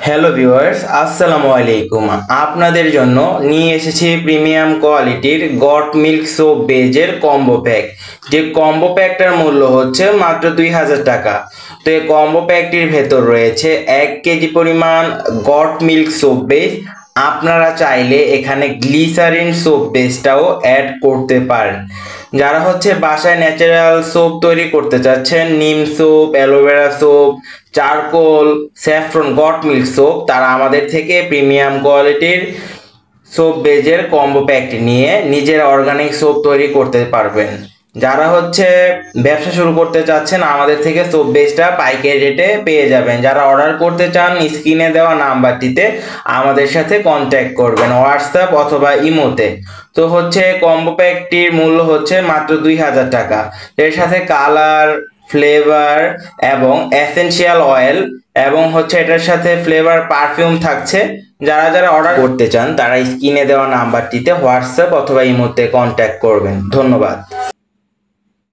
Hello viewers, আসসালামু আলাইকুম। আপনাদের জন্য নিয়ে এসেছি প্রিমিয়াম কোয়ালিটির গট মিল্ক সোপ বেজের কম্বো প্যাক। যে কম্বো প্যাকটার মূল্য হচ্ছে মাত্র 2000 টাকা। তো এই কম্বো প্যাকটির ভেতর রয়েছে 1 কেজি পরিমাণ গট মিল্ক সোপ বেজ। আপনারা চাইলে এখানে গ্লিসারিন সোপ বেসটাও অ্যাড করতে পারেন। যারা বাসায় ন্যাচারাল সোপ তৈরি করতে চাচ্ছেন, নিম soap, aloe vera soap, charcoal, saffron, goat milk soap, তারা আমাদের থেকে প্রিমিয়াম কোয়ালিটির সোপ বেজের কম্বো প্যাকটি নিয়ে নিজের অর্গানিক সোপ তৈরি করতে পারবেন। যারা ব্যবসা শুরু করতে চাচ্ছেন, আমাদের থেকে সোপ বেজটা পাইকারি রেটে পেয়ে যাবেন। যারা অর্ডার করতে চান, স্ক্রিনে দেওয়া নাম্বারটিতে আমাদের সাথে কন্ট্যাক্ট করবেন, হোয়াটসঅ্যাপ অথবা ইমোতে। তো কম্বো প্যাকটির মূল্য মাত্র 2000 টাকা। এর সাথে কালার, ফ্লেভার এবং এসেনশিয়াল অয়েল এবং এটার সাথে ফ্লেভার পারফিউম থাকছে। যারা যারা অর্ডার করতে চান তারা স্ক্রিনে দেওয়া নাম্বারটিতে হোয়াটসঅ্যাপ অথবা ইমোতে কন্ট্যাক্ট করবেন। ধন্যবাদ।